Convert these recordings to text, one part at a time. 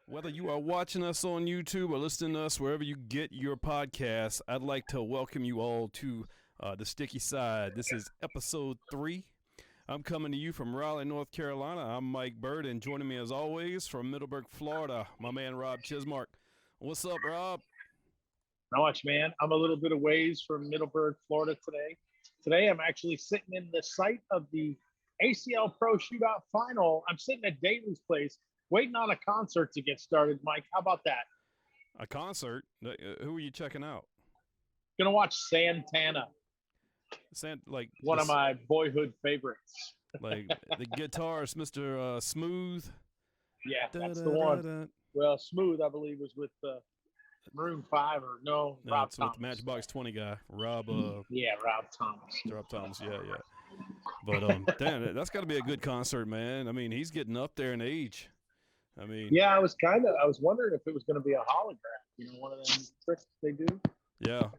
Whether you are watching us on YouTube or listening to us wherever you get your podcasts, I'd like to welcome you all to the Sticky Side. This is episode 3. I'm coming to you from Raleigh, North Carolina. I'm Mike Bird, and joining me as always from Middleburg, Florida, my man Rob Chismark. What's up, Rob? Not much, man. I'm a little bit of ways from Middleburg, Florida today. Today, I'm actually sitting in the site of the ACL Pro Shootout Final. I'm sitting at Daly's place, waiting on a concert to get started. Mike, how about that? A concert? Who are you checking out? Gonna watch Santana, one of my boyhood favorites. Like the guitarist, Mr. Smooth. Yeah, that's the one. Well, Smooth, I believe, was with Maroon 5 or no, Rob it's Thomas. with the Matchbox 20 guy, Rob. Rob Thomas. Rob Thomas, yeah. But damn, that's got to be a good concert, man. I mean, he's getting up there in age. I mean, yeah, I was wondering if it was going to be a hologram. One of them tricks they do. Yeah.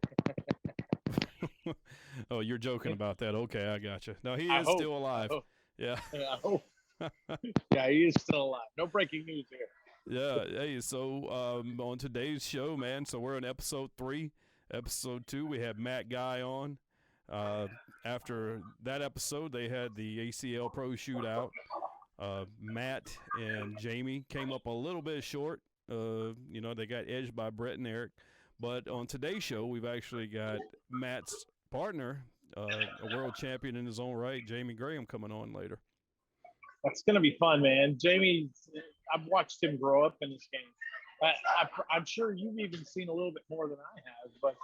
Oh, you're joking about that. Okay, I got you. No, he is still alive. Yeah. I hope. Yeah, he is still alive. No breaking news here. Yeah. Hey, so on today's show, man, so we're in episode 3. Episode 2, we have Matt Guy on. After that episode, they had the ACL Pro Shootout. Matt and Jamie came up a little bit short. They got edged by Brett and Eric. But on today's show, we've actually got Matt's partner, a world champion in his own right, Jamie Graham, coming on later. That's going to be fun, man. Jamie, I've watched him grow up in this game. I'm sure you've even seen a little bit more than I have, but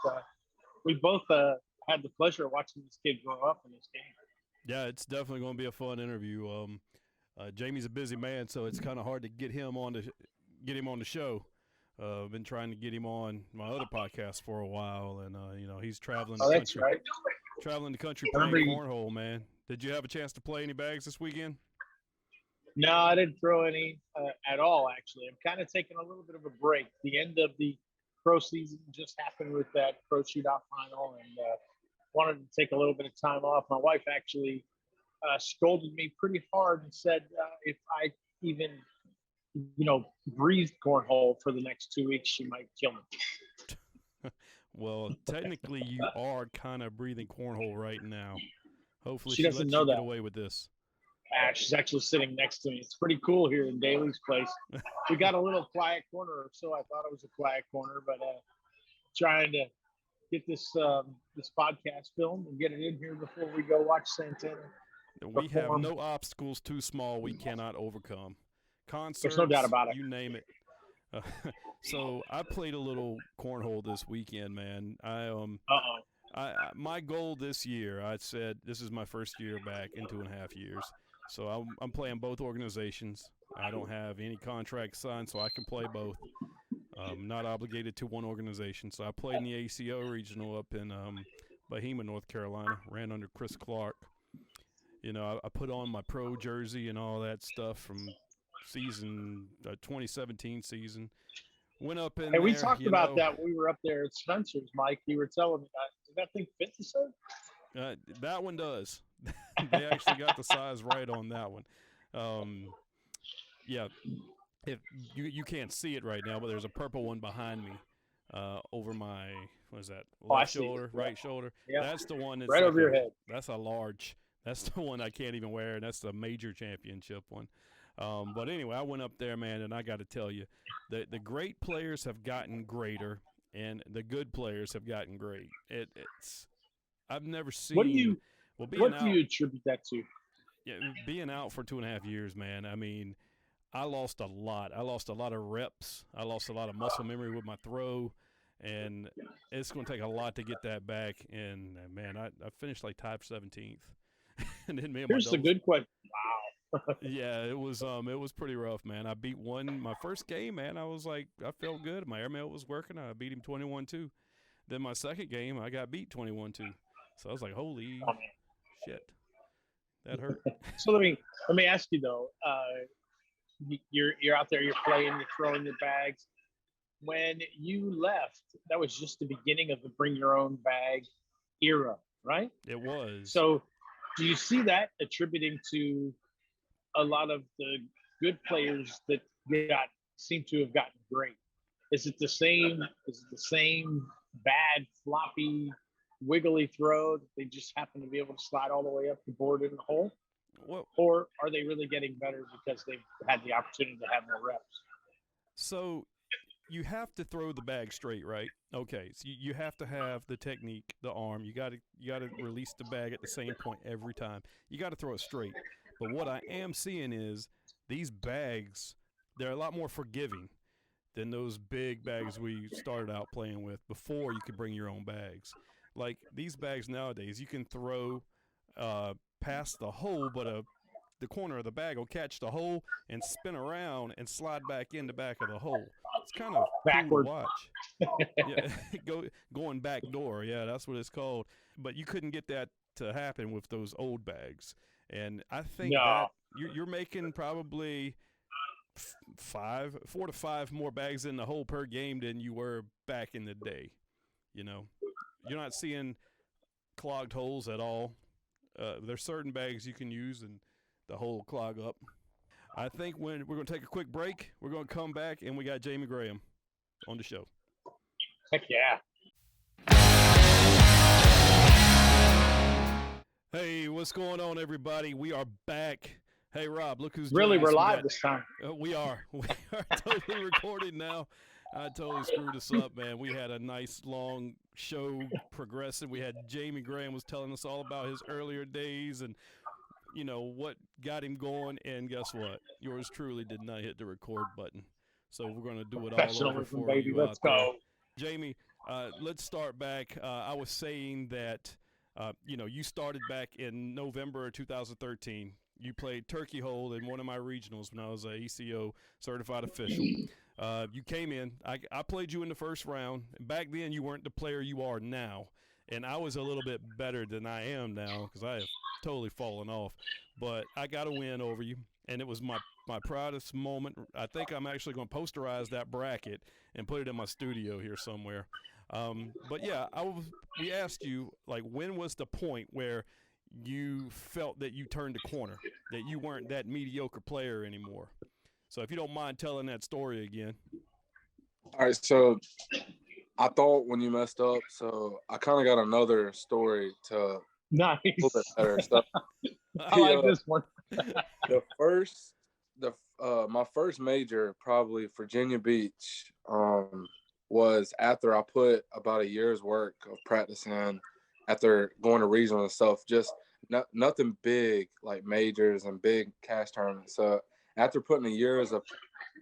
we both had the pleasure of watching this kid grow up in this game. Yeah, it's definitely going to be a fun interview. Jamie's a busy man, so it's kind of hard to get him on the show. I've been trying to get him on my other podcast for a while, and he's traveling the country. Right. Traveling the country playing cornhole, man. Did you have a chance to play any bags this weekend? No, I didn't throw any at all, actually. I'm kind of taking a little bit of a break. The end of the pro season just happened with that pro shootout final, and wanted to take a little bit of time off. My wife actually scolded me pretty hard and said if I even breathed cornhole for the next 2 weeks, she might kill me. Well, technically, you are kind of breathing cornhole right now. Hopefully, she doesn't lets know you that. Get away with this. She's actually sitting next to me. It's pretty cool here in Daly's place. We got a little quiet corner, so I thought it was a quiet corner, but trying to get this podcast filmed and get it in here before we go watch Santana. We have no obstacles too small we cannot overcome. Concerts, there's no doubt about it. You name it. So I played a little cornhole this weekend, man. My goal this year, I said this is my first year back in 2.5 years. So I'm playing both organizations. I don't have any contract signed, so I can play both. I'm not obligated to one organization. So I played in the ACO regional up in Bahama, North Carolina. Ran under Chris Clark. I put on my pro jersey and all that stuff from season 2017 season. Went up in. Hey, we talked about that when we were up there at Spencer's, Mike. You were telling me that thing fit the same? That one does. They actually got the size right on that one. Yeah, if you can't see it right now, but there's a purple one behind me, over my left shoulder, right shoulder. Yeah. That's the one that's right over your head. That's a large. That's the one I can't even wear, and that's the major championship one. But anyway, I went up there, man, and I got to tell you, the great players have gotten greater, and the good players have gotten great. It's I've never seen. What do you attribute that to? Yeah, being out for 2.5 years, man. I mean, I lost a lot. I lost a lot of reps. I lost a lot of muscle memory with my throw, and it's going to take a lot to get that back. And man, I finished like tied 17th. And then Here's the good question. Wow. Yeah, it was pretty rough, man. I beat my first game, man. I was like, I felt good. My airmail was working. I beat him 21-2. Then my second game, I got beat 21-2. So I was like, holy shit, that hurt. So let me ask you though. You're out there, you're playing, you're throwing your bags. When you left, that was just the beginning of the bring your own bag era, right? It was. So do you see that attributing to a lot of the good players that got seem to have gotten great. Is it the same? Is it the same bad, floppy, wiggly throw that they just happen to be able to slide all the way up the board in the hole? Well, Or are they really getting better because they've had the opportunity to have more reps? so you have to throw the bag straight, right? Okay, so you have to have the technique, the arm. You got to release the bag at the same point every time. You got to throw it straight. But what I am seeing is these bags, they're a lot more forgiving than those big bags we started out playing with before you could bring your own bags. Like these bags nowadays, you can throw past the hole, but the corner of the bag will catch the hole and spin around and slide back in the back of the hole. It's kind of cool to Backward. watch. Yeah, going back door. Yeah, that's what it's called. But you couldn't get that to happen with those old bags. And I think No. that you're making probably 4 to 5 more bags in the hole per game than you were back in the day. You know, you're not seeing clogged holes at all. There's certain bags you can use and the hole clog up. I think when we're going to take a quick break, we're going to come back and we got Jamie Graham on the show. Heck yeah. Hey, what's going on, everybody? We are back. Hey, Rob, look who's really, we're live got, this time. We are. We are totally recording now. I totally screwed us up, man. We had a nice long show progressing. We had Jamie Graham was telling us all about his earlier days and, you know, what got him going. And guess what? Yours truly did not hit the record button. So we're going to do it all over for baby. you Let's out there. go. Jamie, let's start back. I was saying that, you know, you started back in November of 2013. You played Turkey Hole in one of my regionals when I was a ACO certified official. You came in. I played you in the first round. Back then, you weren't the player you are now. And I was a little bit better than I am now because I have totally fallen off. But I got a win over you, and it was my proudest moment. I think I'm actually going to posterize that bracket and put it in my studio here somewhere. But yeah, we asked you, like, when was the point where you felt that you turned a corner, that you weren't that mediocre player anymore? So if you don't mind telling that story again. All right, so I thought when you messed up, so I kind of got another story to nice. A little bit better stuff. I like this one. My first major, probably Virginia Beach, was after I put about a year's work of practice in, after going to regional and stuff, just nothing big like majors and big cash tournaments. So after putting a year's of,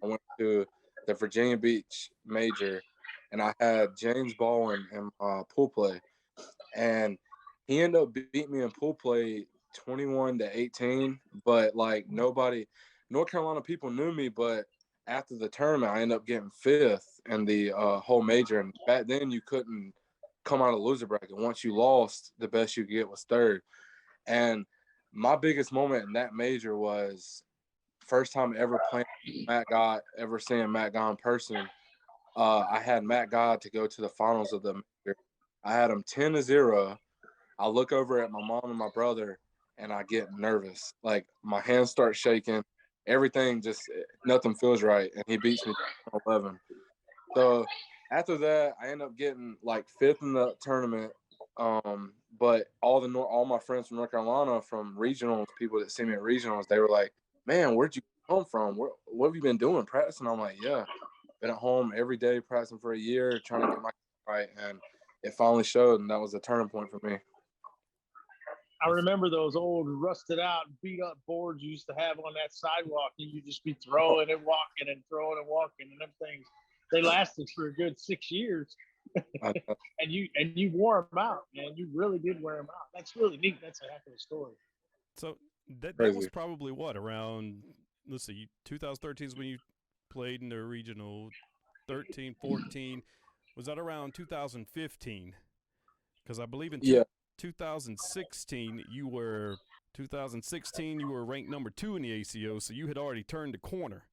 I went to the Virginia Beach major, and I had James Baldwin in pool play, and he ended up beating me in pool play 21-18. But like nobody, North Carolina people knew me, but after the tournament, I ended up getting 5th in the whole major. And back then, you couldn't come out of the loser bracket. Once you lost, the best you could get was 3rd. And my biggest moment in that major was first time ever playing Matt God, ever seeing Matt God in person. I had Matt God to go to the finals of the major. I had him 10-0. I look over at my mom and my brother, and I get nervous. Like, my hands start shaking. Everything just, nothing feels right. And he beats me 11. So after that, I end up getting like 5th in the tournament. But all my friends from North Carolina, from regionals, people that see me at regionals, they were like, "Man, where'd you come from? What have you been doing, practicing?" I'm like, "Yeah, been at home every day practicing for a year, trying to get my right." And it finally showed, and that was a turning point for me. I remember those old rusted out, beat up boards you used to have on that sidewalk, and you just be throwing and walking and throwing and walking, and them things, they lasted for a good 6 years. and you wore them out, man. You really did wear them out. That's really neat. That's a heck of a story. So that was probably what, around, let's see, 2013 is when you played in the regional. 13, 14, was that around 2015? Because I believe in 2016 you were ranked number 2 in the ACO, so you had already turned the corner.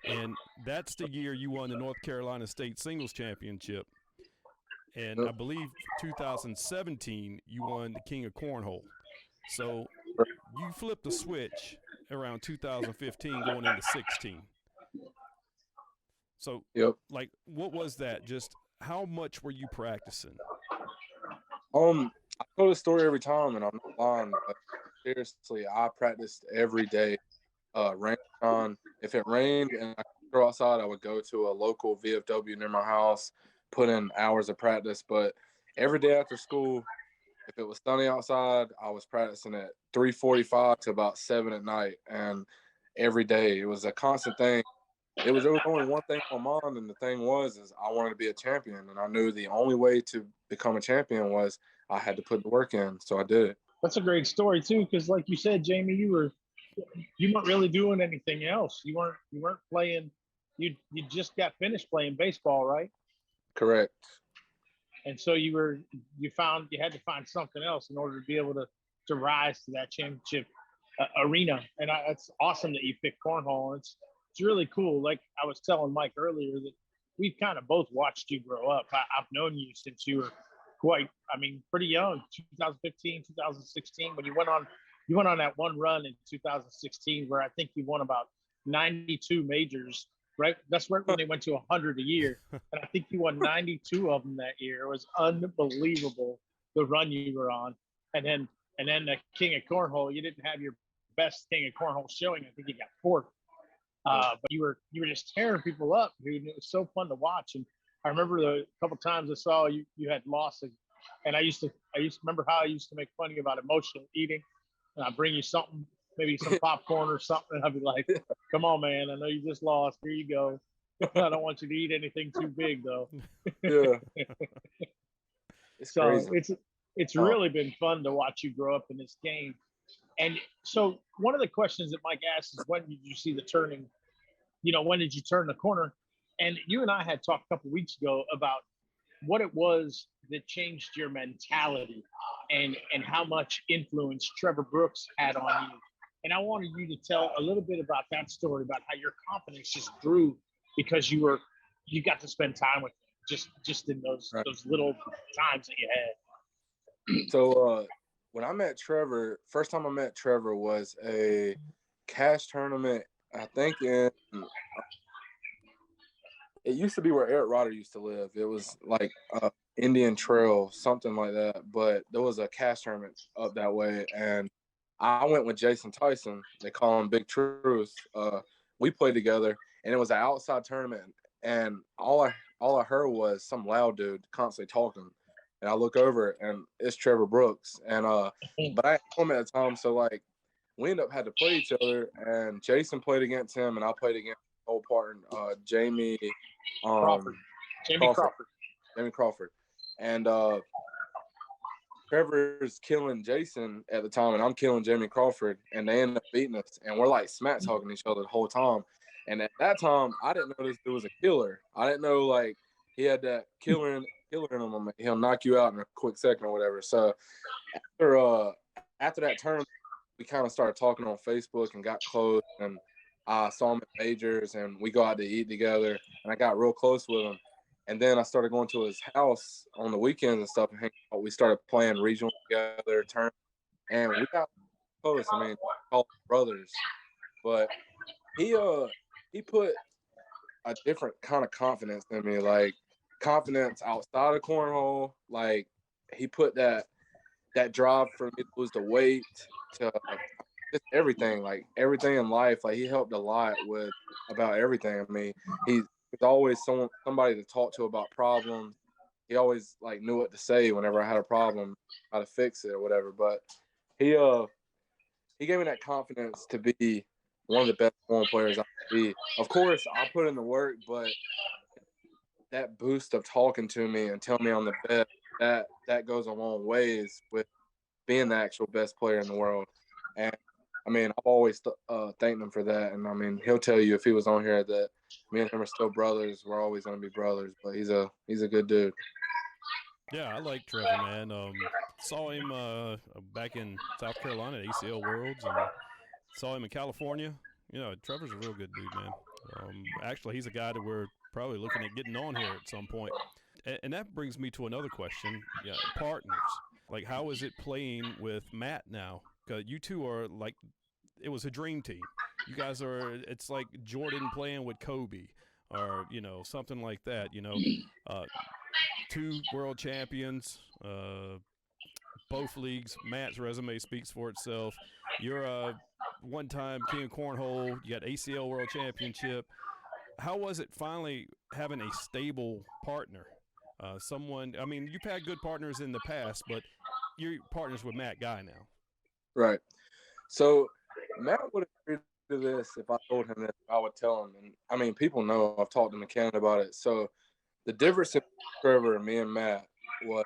And that's the year you won the North Carolina State Singles Championship. And I believe 2017 you won the King of Cornhole. So you flipped the switch around 2015 going into 16. So, Yep. like, what was that? Just how much were you practicing? I tell the story every time, and I'm not lying. But seriously, I practiced every day. Rain on. If it rained and I could go outside, I would go to a local VFW near my house, put in hours of practice. But every day after school, if it was sunny outside, I was practicing at 3:45 to about 7 at night, and every day it was a constant thing. There was only one thing on my mind, and the thing was is I wanted to be a champion, and I knew the only way to become a champion was I had to put the work in, so I did it. That's a great story too, because like you said, Jamie, you weren't really doing anything else. You weren't playing. You just got finished playing baseball, right? Correct. And so you found you had to find something else in order to be able to rise to that championship arena. And it's awesome that you picked cornhole. It's really cool. Like I was telling Mike earlier that we've kind of both watched you grow up. I've known you since you were pretty young, 2015, 2016, when you went on that one run in 2016 where I think you won about 92 majors, right? That's right when they went to 100 a year. And I think you won 92 of them that year. It was unbelievable, the run you were on. And then the King of Cornhole, you didn't have your best King of Cornhole showing. I think you got fourth. But you were just tearing people up, dude. And it was so fun to watch. And I remember the couple times I saw you had lost, and I used to remember how I used to make fun of you about emotional eating, and I'd bring you something, maybe some popcorn or something, and I'd be like, "Come on, man, I know you just lost. Here you go. I don't want you to eat anything too big, though." Yeah. It's So crazy. it's Oh, really been fun to watch you grow up in this game. And so one of the questions that Mike asked is, when did you see the turning? When did you turn the corner? And you and I had talked a couple of weeks ago about what it was that changed your mentality and how much influence Trevor Brooks had on you. And I wanted you to tell a little bit about that story, about how your confidence just grew because you got to spend time with him just in those right. those little times that you had. So when I met Trevor, first time I met Trevor was a cash tournament. I think it used to be where Eric Rodder used to live. It was like Indian Trail, something like that. But there was a cash tournament up that way, and I went with Jason Tyson. They call him Big Truth. We played together, and it was an outside tournament. And all I heard was some loud dude constantly talking. And I look over, and it's Trevor Brooks. And but I had home at the time, so like we ended up had to play each other. And Jason played against him, and I played against old partner Jamie Crawford. Jamie Crawford. Jamie Crawford. And Trevor's killing Jason at the time, and I'm killing Jamie Crawford, and they end up beating us. And we're like smack talking each other the whole time. And at that time, I didn't know this dude was a killer. I didn't know like he had that killer in him. He'll knock you out in a quick second or whatever. So after that tournament, we kind of started talking on Facebook and got close. And I saw him at majors, and we go out to eat together. And I got real close with him. And then I started going to his house on the weekends and stuff and hanging out. We started playing regional together, and we got close. I mean, called brothers. But he put a different kind of confidence in me, like confidence outside of cornhole. Like he put that drive for me to lose the weight, to just everything, like everything in life. Like he helped a lot with about everything. I mean, he's always somebody to talk to about problems. He always like knew what to say whenever I had a problem, how to fix it or whatever. But he gave me that confidence to be one of the best cornhole players I could be. Of course, I put in the work, but that boost of talking to me and telling me I'm the best, that goes a long ways with being the actual best player in the world. And I mean, I've always thanked him for that. And I mean, he'll tell you if he was on here that me and him are still brothers. We're always going to be brothers. But he's a good dude. Yeah, I like Trevor, man. Saw him back in South Carolina at ACL Worlds, and saw him in California. Trevor's a real good dude, man. Actually, he's a guy that we're probably looking at getting on here at some point. And that brings me to another question. Yeah, partners. Like, how is it playing with Matt now? Because you two are like, it was a dream team. You guys are, it's like Jordan playing with Kobe, or something like that. Uh, 2 world champions, both leagues. Matt's resume speaks for itself. You're a one-time king of cornhole. You got ACL world championship. How was it finally having a stable partner? Someone. I mean, you've had good partners in the past, but you're partners with Matt Guy now. Right. So Matt would agree to this if I told him this. I would tell him. And I mean, people know I've talked to McCann about it. So the difference in Trevor and me and Matt was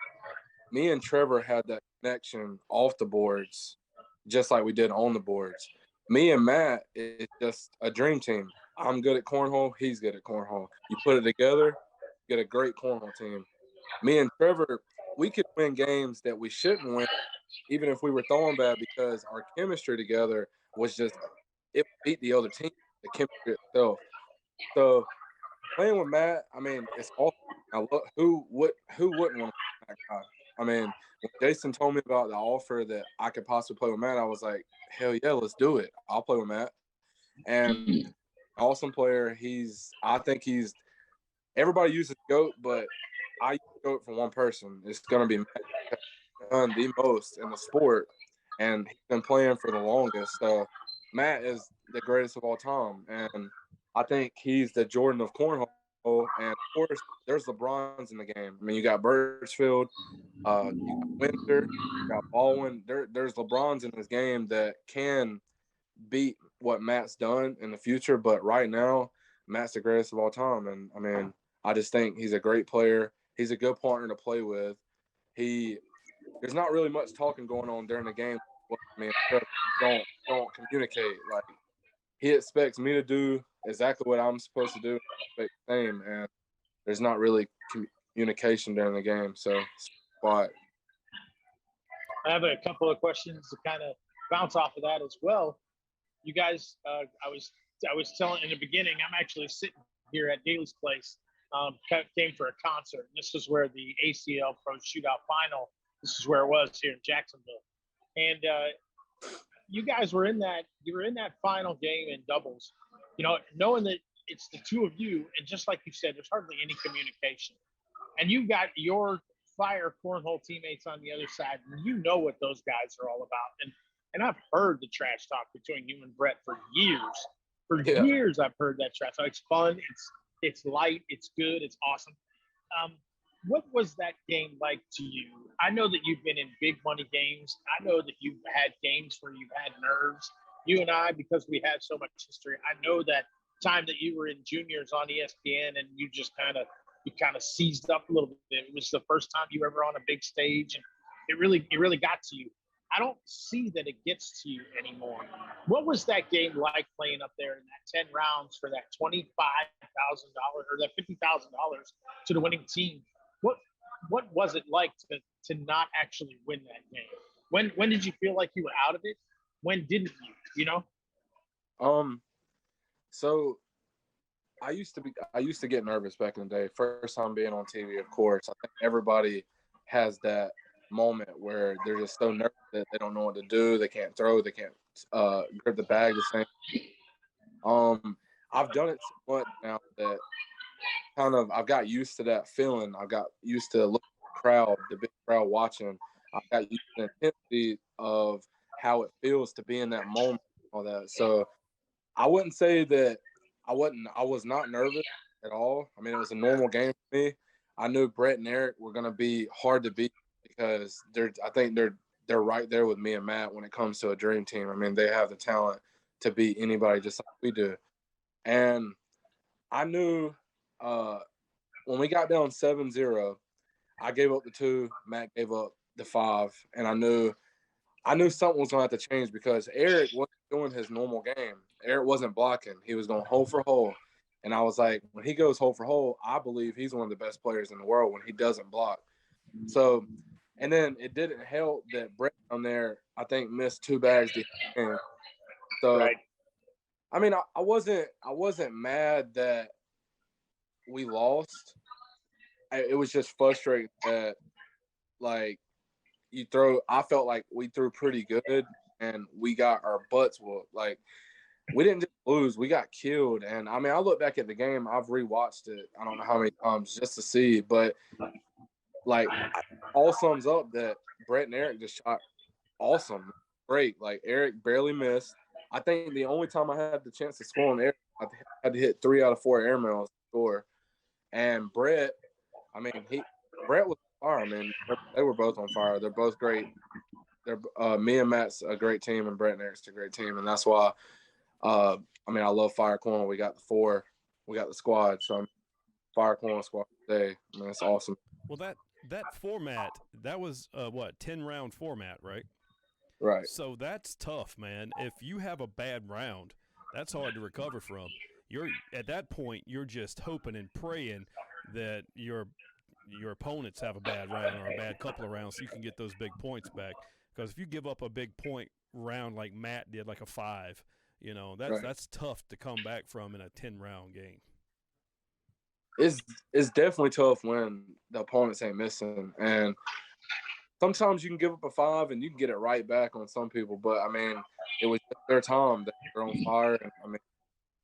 me and Trevor had that connection off the boards, just like we did on the boards. Me and Matt is just a dream team. I'm good at cornhole. He's good at cornhole. You put it together, get a great cornhole team. Me and Trevor, we could win games that we shouldn't win, even if we were throwing bad, because our chemistry together was just, it beat the other team, the chemistry itself. So playing with Matt, I mean, it's awesome. Who wouldn't want to play with that guy? I mean, when Jason told me about the offer that I could possibly play with Matt, I was like, hell yeah, let's do it. I'll play with Matt. And awesome player. I think he's, everybody uses GOAT, but I use GOAT for one person. It's going to be Matt. He's done the most in the sport, and he's been playing for the longest. So Matt is the greatest of all time. And I think he's the Jordan of cornhole. And of course, there's LeBrons in the game. I mean, you got Birchfield, you got Winter, you got Baldwin. There's LeBrons in this game that can beat what Matt's done in the future. But right now, Matt's the greatest of all time. And I mean, I just think he's a great player. He's a good partner to play with. There's not really much talking going on during the game. I mean, don't communicate. Like, he expects me to do exactly what I'm supposed to do, expect the same, and there's not really communication during the game, so it's quiet. I have a couple of questions to kind of bounce off of that as well. You guys, I was telling in the beginning, I'm actually sitting here at Daly's place. Came for a concert. And this is where the ACL Pro Shootout Final. This is where it was here in Jacksonville, and you guys were in that. You were in that final game in doubles. Knowing that it's the two of you, and just like you said, there's hardly any communication, and you've got your fire cornhole teammates on the other side, and you know what those guys are all about. And I've heard the trash talk between you and Brett for years. For years, I've heard that trash talk. It's fun. It's light. It's good. It's awesome. What was that game like to you? I know that you've been in big money games. I know that you've had games where you've had nerves. You and I, because we have so much history, I know that time that you were in juniors on ESPN and you just kind of seized up a little bit. It was the first time you were ever on a big stage, and it really got to you. I don't see that it gets to you anymore. What was that game like playing up there in that 10 rounds for that $25,000 or that $50,000 to the winning team? What was it like to not actually win that game? When did you feel like you were out of it? When didn't you? So I used to get nervous back in the day. First time being on TV, of course. I think everybody has that moment where they're just so nervous that they don't know what to do. They can't throw. They can't grip the bag the same. I've done it so much now that I've got used to that feeling. I got used to looking at the crowd, the big crowd watching. I got used to the intensity of how it feels to be in that moment, all that. So I wouldn't say that I was not nervous at all. I mean, it was a normal game for me. I knew Brett and Eric were going to be hard to beat because I think they're right there with me and Matt when it comes to a dream team. I mean, they have the talent to beat anybody just like we do. And I knew when we got down 7-0, I gave up the 2, Matt gave up the 5, and I knew something was going to have to change because Eric wasn't doing his normal game. Eric wasn't blocking. He was going hole for hole. And I was like, when he goes hole for hole, I believe he's one of the best players in the world when he doesn't block. So, and then it didn't help that Brett on there, I think, missed 2 bags. So, right. I mean, I wasn't mad that we lost. It was just frustrating that, like, I felt like we threw pretty good and we got our butts whooped. Like, we didn't just lose, we got killed. And I mean, I look back at the game, I've rewatched it, I don't know how many times just to see, but like all sums up that Brett and Eric just shot awesome, great. Like Eric barely missed. I think the only time I had the chance to score on Eric, I had to hit 3 out of 4 air mails to score. And Brett, I mean, Brett was on fire. I mean, they were both on fire. They're both great. Me and Matt's a great team, and Brett and Eric's a great team, and that's why. I mean, I love Fire Cornhole. We got the squad. So Fire Cornhole squad today. I mean, it's awesome. Well, that format, that was 10-round format, right? Right. So that's tough, man. If you have a bad round, that's hard to recover from. You're at that point, you're just hoping and praying that your opponents have a bad round or a bad couple of rounds so you can get those big points back. Because if you give up a big point round like Matt did, like a 5, that's tough to come back from in a 10-round game. It's definitely tough when the opponents ain't missing, and sometimes you can give up a 5 and you can get it right back on some people. But I mean, it was their time that they're on fire, and I mean,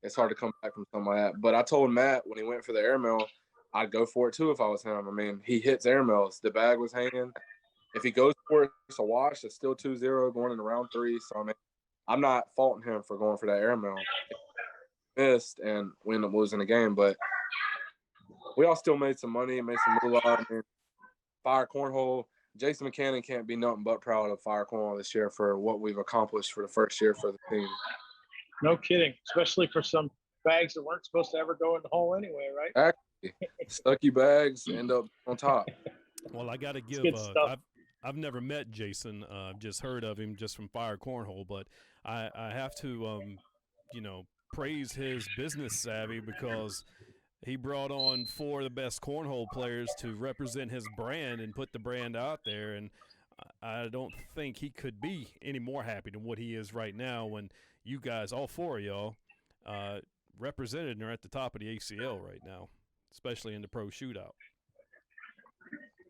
it's hard to come back from something like that. But I told Matt when he went for the airmail, I'd go for it too if I was him. I mean, he hits airmails. The bag was hanging. If he goes for it, it's a wash. It's still 2-0 going into round 3. So I mean, I'm not faulting him for going for that airmail. Missed and we ended up losing the game, but we all still made some money, made some moolah. I mean, Fire Cornhole. Jason McCannon can't be nothing but proud of Fire Cornhole this year for what we've accomplished for the first year for the team. No kidding, especially for some bags that weren't supposed to ever go in the hole anyway, right? Exactly. Stucky bags end up on top. Well, I got to give I've never met Jason. I've just heard of him just from Fire Cornhole, but I have to praise his business savvy because he brought on 4 of the best cornhole players to represent his brand and put the brand out there. And I don't think he could be any more happy than what he is right now when you guys, all 4 of y'all, represented and are at the top of the ACL right now, especially in the pro shootout.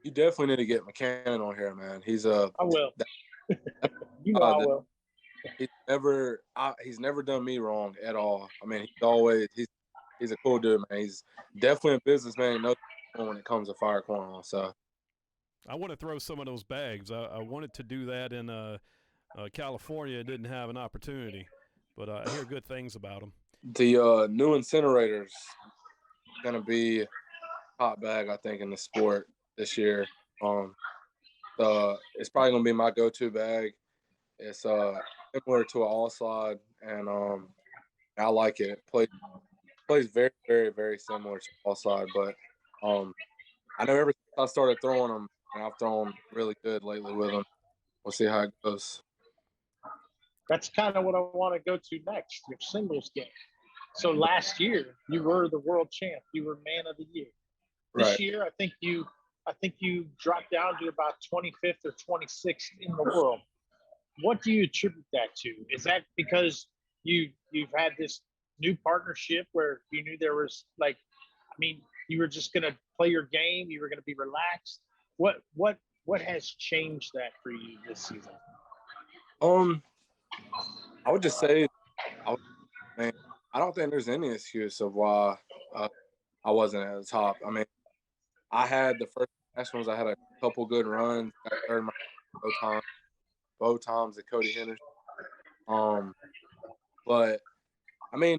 You definitely need to get McCann on here, man. He's I will. I will. He's never done me wrong at all. I mean, he's a cool dude, man. He's definitely a businessman. No, when it comes to Fire Cornhole. So I want to throw some of those bags. I wanted to do that in California. Didn't have an opportunity, but I hear good things about them. The new incinerator's gonna be hot bag, I think, in the sport this year. It's probably gonna be my go-to bag. It's similar to an all slide, and I like it. It plays very, very, very similar to all slide, but I know ever since I started throwing them, and I've thrown really good lately with them. We'll see how it goes. That's kind of what I want to go to next, your singles game. So last year you were the world champ. You were man of the year. This year, I think you dropped down to about 25th or 26th in the world. What do you attribute that to? Is that because you've had this new partnership where you knew there was you were just going to play your game, you were going to be relaxed? What has changed that for you this season? I would just say, I don't think there's any excuse of why I wasn't at the top. I mean, I had the first nationals. I had a couple good runs. I earned my both times at Cody Henderson. But I mean,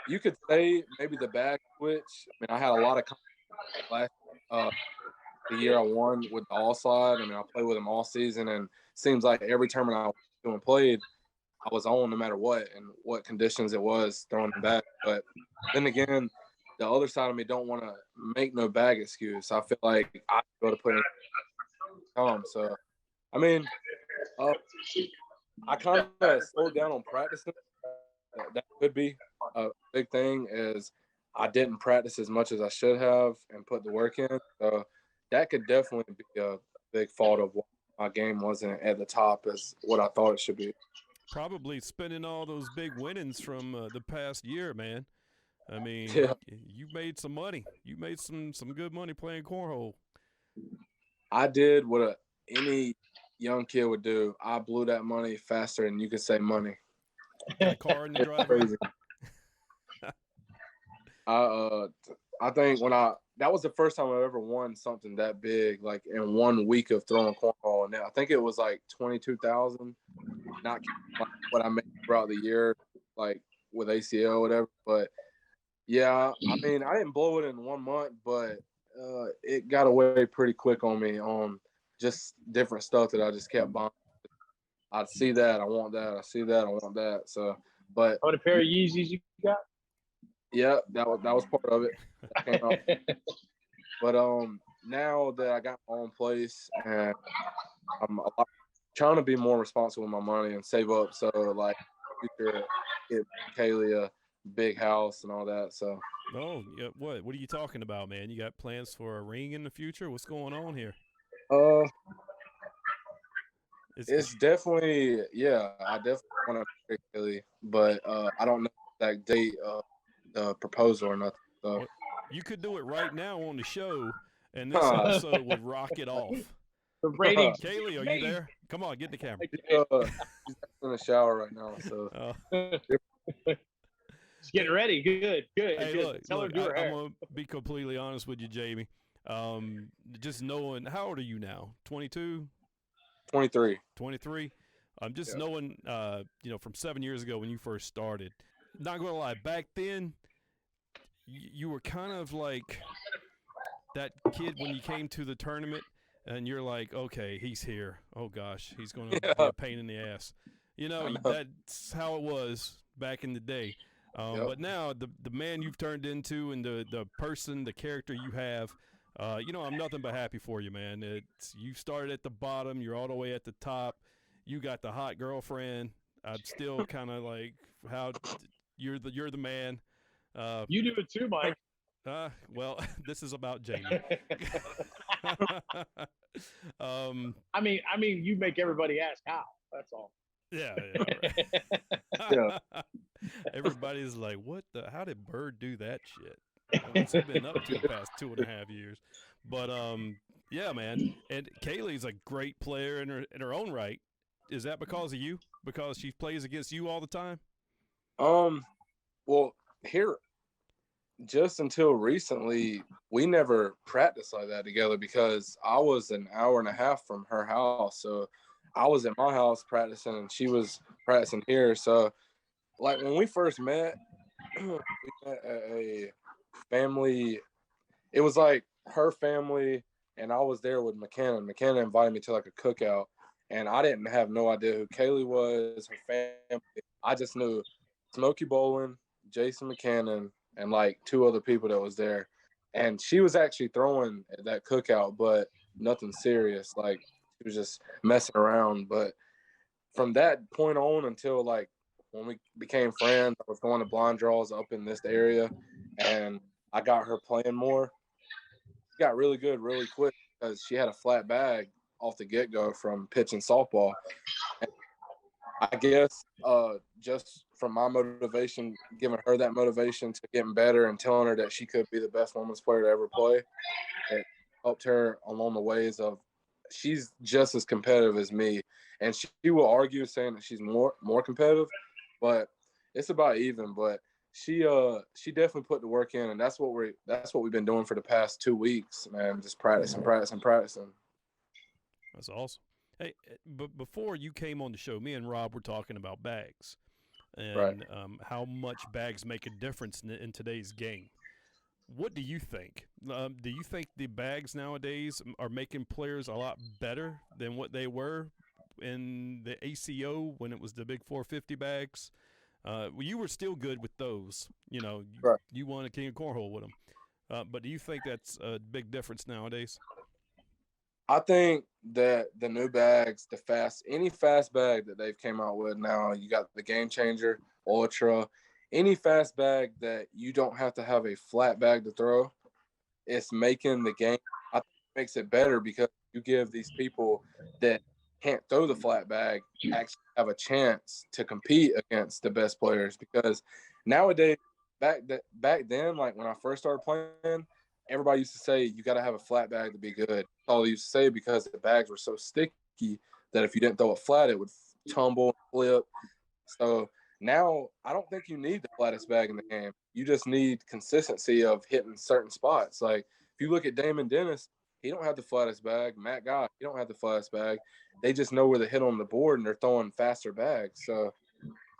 you could say maybe the bag switch. I mean, I had a lot of confidence last the year I won with the all slide. I mean, I played with him all season, and it seems like every tournament I went to and played, I was on no matter what and what conditions it was throwing them back. But then again, the other side of me don't want to make no bag excuse. I feel like I go to put in time. So, I mean, I kind of slowed down on practicing. That could be a big thing is I didn't practice as much as I should have and put the work in. So that could definitely be a big fault of why my game wasn't at the top as what I thought it should be. Probably spending all those big winnings from the past year, man. I mean, you made some money. You made some good money playing cornhole. I did what any young kid would do. I blew that money faster than you could say money. Got a car in the driveway? Crazy. I think that was the first time I ever won something that big, like in 1 week of throwing cornhole. And I think it was like 22,000, not like what I made throughout the year, like with ACL or whatever. But yeah, I mean, I didn't blow it in 1 month, but it got away pretty quick on me on just different stuff that I just kept buying. I'd see that, I want that. I see that, I want that. So, but what a pair of Yeezys you got? yeah, that was part of it. That came out. But now that I got my own place and I'm trying to be more responsible with my money and save up, so like future get Kaylee a big house and all that. So. Oh, yeah. What are you talking about, man? You got plans for a ring in the future? What's going on here? It's definitely, yeah. I definitely want to pick Kaylee, but I don't know that date of the proposal or nothing. So. Well, you could do it right now on the show, and this episode would rock it off. The ratings. Kaylee, are you there? Come on, get in the camera. She's in the shower right now, so. She's getting ready. Good. Hey, good. Look, Tell her to do her hair. I'm going to be completely honest with you, Jamie. Just knowing, how old are you now? 22? 23. 23? Just knowing, from 7 years ago when you first started, not going to lie, back then, you were kind of like that kid when you came to the tournament and you're like, okay, he's here. Oh, gosh, he's going to be a pain in the ass. That's how it was back in the day. But now the man you've turned into and the person, the character you have, I'm nothing but happy for you, man. You started at the bottom, you're all the way at the top. You got the hot girlfriend. I'm still kind of like how you're the man. You do it too, Mike. Well, this is about Jamie. I mean, you make everybody ask how. That's all. Yeah. Right. Everybody's like, how did Bird do that shit? What's he been up to the past 2.5 years? But yeah, man. And Kaylee's a great player in her own right. Is that because of you? Because she plays against you all the time? Well, here, just until recently, we never practiced like that together because I was an hour and a half from her house. So I was at my house practicing and she was practicing here. So like when we first met, we met at a family. It was like her family and I was there with McKenna. McKenna invited me to like a cookout and I didn't have no idea who Kaylee was, her family. I just knew Smokey Bolin, Jason McCannon, and like 2 other people that was there. And she was actually throwing at that cookout, but nothing serious. Like she was just messing around. But from that point on until like when we became friends, I was going to blind draws up in this area and I got her playing more. She got really good really quick because she had a flat bag off the get-go from pitching softball. And I guess just from my motivation, giving her that motivation to getting better and telling her that she could be the best women's player to ever play, it helped her along the ways of she's just as competitive as me. And she will argue saying that she's more competitive, but it's about even. But she definitely put the work in, and that's what we've been doing for the past 2 weeks, man. Just practicing. That's awesome. Hey, but before you came on the show, me and Rob were talking about bags and right. How much bags make a difference in today's game. What do you think? Do you think the bags nowadays are making players a lot better than what they were in the ACO when it was the big 450 bags? You were still good with those. Right. You won a King of Cornhole with them. But do you think that's a big difference nowadays? I think that the new bags, any fast bag that they've came out with now, you got the Game Changer, Ultra, any fast bag that you don't have to have a flat bag to throw, it's making the game, I think it makes it better because you give these people that can't throw the flat bag actually have a chance to compete against the best players. Because nowadays, back then, like when I first started playing, everybody used to say you got to have a flat bag to be good. That's all they used to say because the bags were so sticky that if you didn't throw it flat, it would tumble and flip. So Now, I don't think you need the flattest bag in the game. You just need consistency of hitting certain spots. Like if you look at Damon Dennis, he don't have the flattest bag. Matt Guy, he don't have the flattest bag. They just know where to hit on the board and they're throwing faster bags. So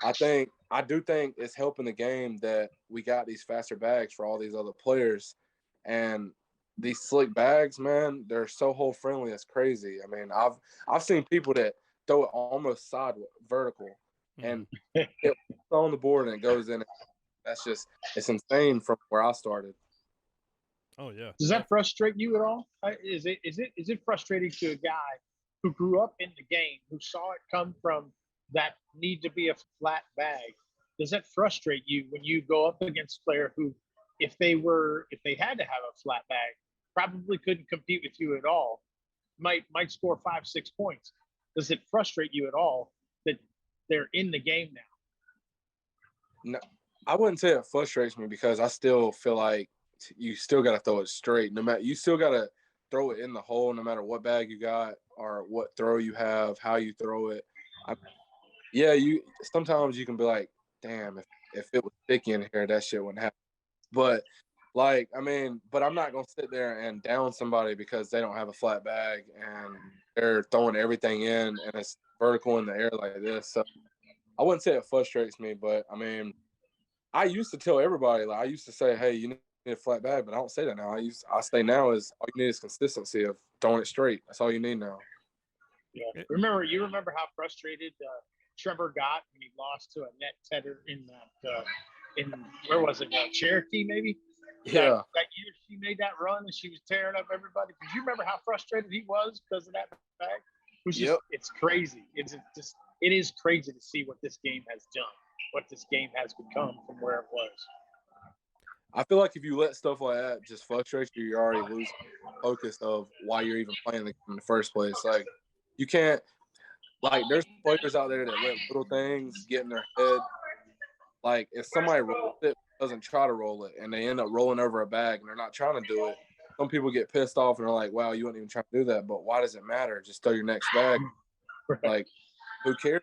I do think it's helping the game that we got these faster bags for all these other players. And these slick bags, man, they're so hole friendly. It's crazy. I mean, I've seen people that throw it almost sideways, vertical, and it on the board and it goes in. That's just it's insane from where I started. Oh yeah. Does that frustrate you at all? Is it frustrating to a guy who grew up in the game, who saw it come from that need to be a flat bag? Does that frustrate you when you go up against a player who, if they had to have a flat bag, probably couldn't compete with you at all, might score 5-6 points? Does it frustrate you at all that they're in the game now? No, I wouldn't say it frustrates me because I still feel like you still got to throw it straight. No matter, you still got to throw it in the hole, no matter what bag you got or what throw you have, how you throw it. You sometimes you can be like, damn, if it was sticky in here, that shit wouldn't happen. But but I'm not gonna sit there and down somebody because they don't have a flat bag and they're throwing everything in and it's vertical in the air like this. So I wouldn't say it frustrates me, but I mean, I used to tell everybody, like I used to say, hey, you need a flat bag, but I don't say that now. I say now is all you need is consistency of throwing it straight. That's all you need now. Yeah. You remember how frustrated Trevor got when he lost to a net tedder in that in where was it? Cherokee maybe. Yeah. That year she made that run and she was tearing up everybody. Because you remember how frustrated he was because of that bag. It was just, It's crazy. It is crazy to see what this game has done, what this game has become from where it was. I feel like if you let stuff like that just frustrate you, you're already losing focus of why you're even playing the game in the first place. Like you can't, like there's players out there that let little things get in their head. Like if somebody rolls it, doesn't try to roll it, and they end up rolling over a bag and they're not trying to do it, some people get pissed off and are like, wow, you weren't even trying to do that. But why does it matter? Just throw your next bag. Like, who cares?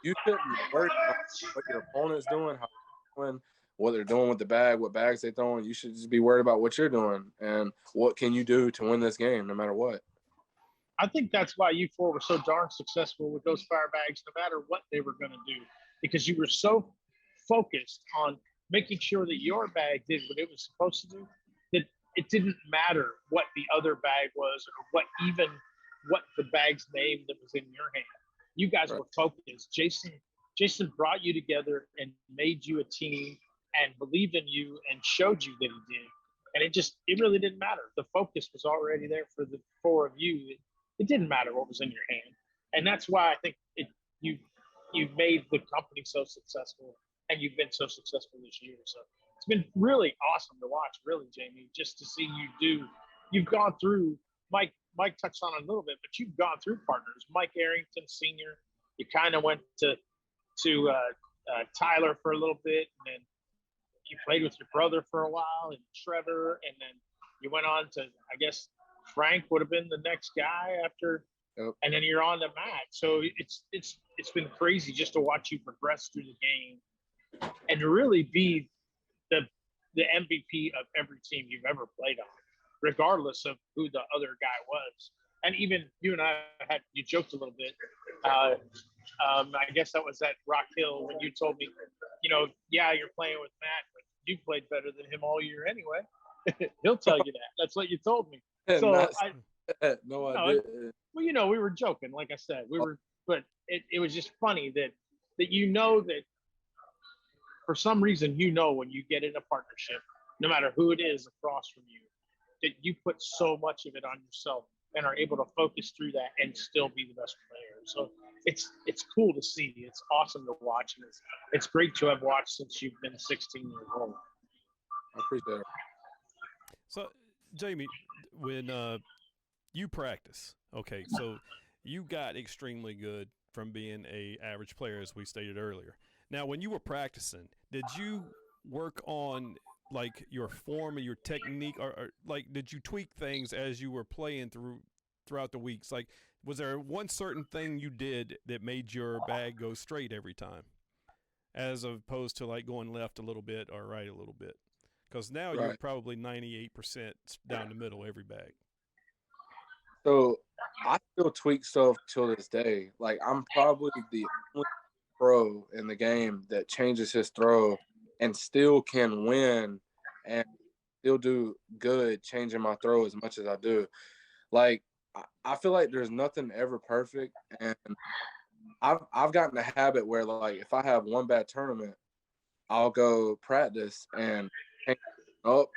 You shouldn't worry about what your opponent's doing, how they're doing, what they're doing with the bag, what bags they're throwing. You should just be worried about what you're doing and what can you do to win this game, no matter what. I think that's why you four were so darn successful with those fire bags, no matter what they were going to do, because you were so focused on making sure that your bag did what it was supposed to do, that it didn't matter what the other bag was or what the bag's name that was in your hand. You guys were focused. Jason brought you together and made you a team and believed in you and showed you that he did. And it really didn't matter. The focus was already there for the four of you. It didn't matter what was in your hand. And that's why I think you've made the company so successful and you've been so successful this year. So it's been really awesome to watch, really, Jamie, just to see you've gone through, Mike touched on it a little bit, but you've gone through partners. Mike Arrington Sr., you kind of went to Tyler for a little bit, and then you played with your brother for a while, and Trevor, and then you went on to, I guess, Frank would have been the next guy after, and then you're on to Matt. So it's been crazy just to watch you progress through the game and to really be the MVP of every team you've ever played on, regardless of who the other guy was. And even you and I you joked a little bit. I guess that was at Rock Hill when you told me, yeah, you're playing with Matt, but you played better than him all year anyway. He'll tell you that. That's what you told me. So I didn't. Well, we were joking. Like I said, but it was just funny that that for some reason, when you get in a partnership, no matter who it is across from you, that you put so much of it on yourself and are able to focus through that and still be the best player. So it's cool to see. It's awesome to watch. And it's great to have watched since you've been 16 years old. I appreciate it. So, Jamie, when you practice, okay, so you got extremely good from being a average player, as we stated earlier. Now, when you were practicing, did you work on like your form and your technique, or like did you tweak things as you were playing throughout the weeks? Like, was there one certain thing you did that made your bag go straight every time? as opposed to like going left a little bit or right a little bit. Because now you're Right. probably 98% down the middle every bag. So I still tweak stuff till this day. Like I'm probably the only pro in the game that changes his throw and still can win and still do good changing my throw as much as I do. Like I feel like there's nothing ever perfect, and I've gotten a habit where like if I have one bad tournament, I'll go practice and change it up,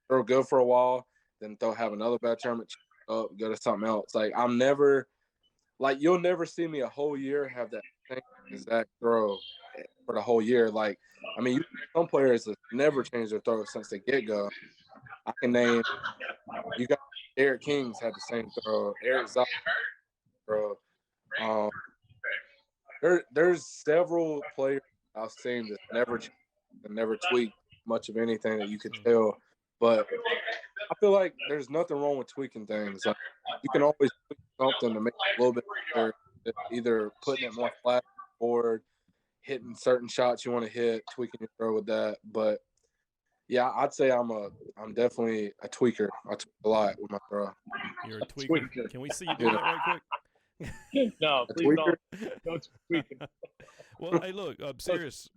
throw good for a while, then they'll have another bad tournament, change it up, go to something else. Like I'm never like you'll never see me a whole year have that same exact throw for the whole year. Like I mean, some players have never changed their throw since the get go. I can name you got Eric King's had the same throw, Eric Zox throw. Um, there's several players I've seen that never tweaked much of anything that you could tell. But I feel like there's nothing wrong with tweaking things. Like you can always tweak something to make it a little bit better, either putting it more flat forward, hitting certain shots you want to hit, tweaking your throw with that. But yeah, I'd say I'm definitely a tweaker. I tweak a lot with my throw. You're a tweaker. Can we see you do that right quick? No, please don't tweak it. Well, hey, look, serious.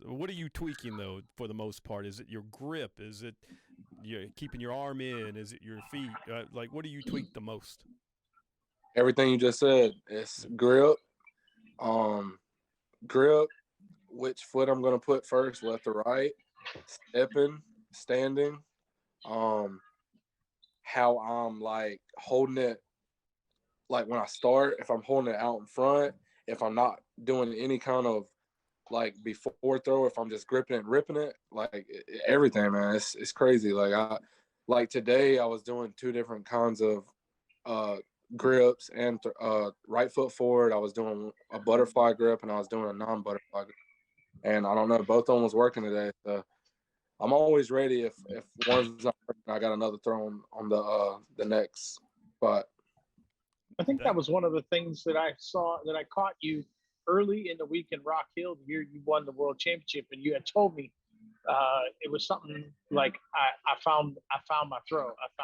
What are you tweaking though? For the most part, is it your grip? Is it you keeping your arm in? Is it your feet? Like, what do you tweak the most? Everything you just said. It's grip, grip, which foot I'm gonna put first, left or right, stepping, standing, how I'm like holding it. Like when I start, if I'm holding it out in front, if I'm not doing any kind of like before throw, if I'm just gripping it and ripping it, like everything, man, it's crazy. Like today I was doing two different kinds of grips and right foot forward. I was doing a butterfly grip and I was doing a non-butterfly grip, and I don't know, both of them was working today. So I'm always ready if one's not working, I got another throw on the next spot. I think that was one of the things that I caught you early in the week in Rock Hill, the year you won the world championship, and you had told me it was something like I found my throw. I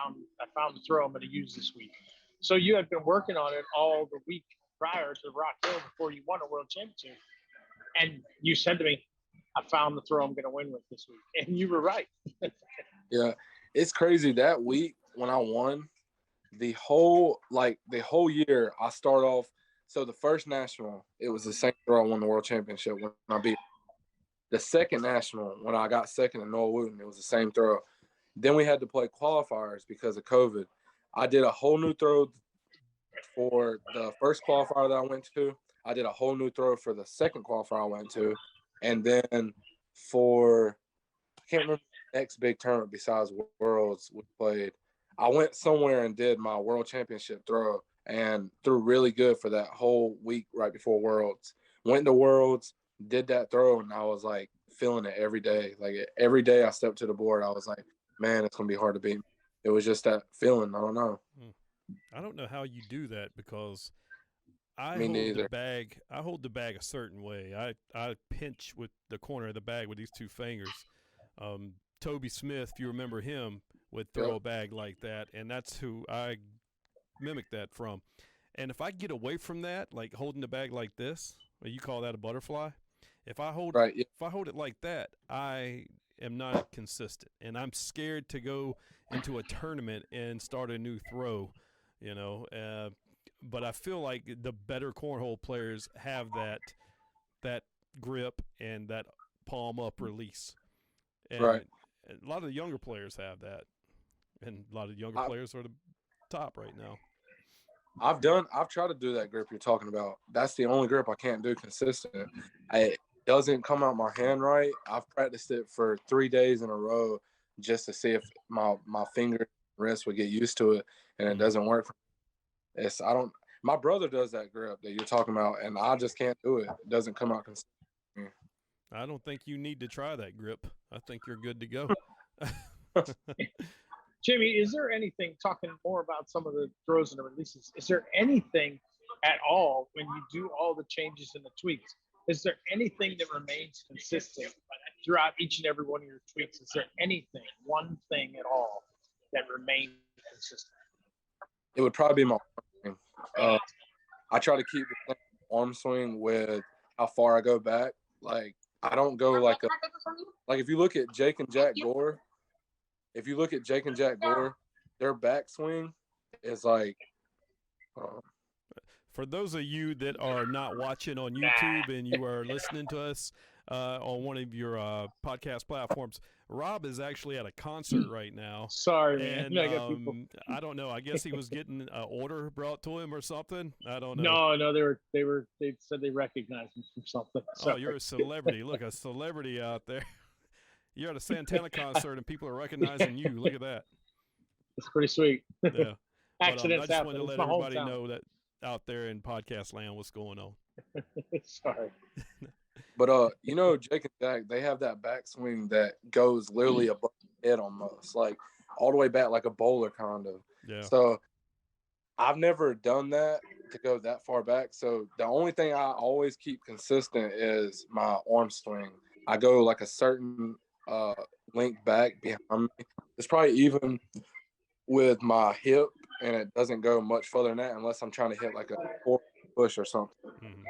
found the throw I'm going to use this week. So you had been working on it all the week prior to Rock Hill before you won a world championship, and you said to me, "I found the throw I'm going to win with this week," and you were right. Yeah, it's crazy that week when I won. The whole year I start off. So the first national, it was the same throw I won the world championship when I beat. The second national, when I got second in Noah Wooten, it was the same throw. Then we had to play qualifiers because of COVID. I did a whole new throw for the first qualifier that I went to. I did a whole new throw for the second qualifier I went to. And then for, I can't remember the next big tournament besides Worlds we played. I went somewhere and did my world championship throw and threw really good for that whole week right before Worlds. Went to Worlds, did that throw, and I was like feeling it every day. Like every day I stepped to the board, I was like, man, it's going to be hard to beat me. It was just that feeling. I don't know. I don't know how you do that because I Me hold neither. the bag. I hold the bag a certain way. I pinch with the corner of the bag with these two fingers. Toby Smith, if you remember him, would throw a bag like that, and that's who I mimic that from. And if I get away from that, like holding the bag like this, or you call that a butterfly, if I hold it like that, I am not consistent, and I'm scared to go into a tournament and start a new throw, you know. But I feel like the better cornhole players have that grip and that palm up release, and a lot of the younger players have that, and a lot of younger players are the top right now. I've tried to do that grip you're talking about. That's the only grip I can't do consistent. It doesn't come out my hand right. I've practiced it for 3 days in a row just to see if my finger and wrist would get used to it, and it doesn't work. My brother does that grip that you're talking about, and I just can't do it. It doesn't come out consistent. I don't think you need to try that grip. I think you're good to go. Jimmy, is there anything, talking more about some of the throws and the releases, is there anything at all when you do all the changes and the tweaks is there anything that remains consistent throughout each and every one of your tweets? Is there anything, one thing at all, that remains consistent? It would probably be my arm swing. I try to keep the same arm swing with how far I go back. Like, I don't go like if you look at Jake and Jack Gore, their backswing is like. For those of you that are not watching on YouTube and you are listening to us on one of your podcast platforms, Rob is actually at a concert right now. Sorry, and man. I got people. I don't know. I guess he was getting an order brought to him or something. I don't know. No, they said they recognized me from something. So. Oh, you're a celebrity. Look, a celebrity out there. You're at a Santana concert and people are recognizing you. Look at that. It's pretty sweet. Yeah. Accidents I just happen. wanted to let everybody know that out there in podcast land what's going on. Sorry. But Jake and Jack, they have that backswing that goes literally above the head almost, like all the way back, like a bowler kind of. Yeah. So I've never done that to go that far back. So the only thing I always keep consistent is my arm swing. I go like a certain length back behind me. It's probably even with my hip, and it doesn't go much further than that unless I'm trying to hit like a push or something. Mm-hmm.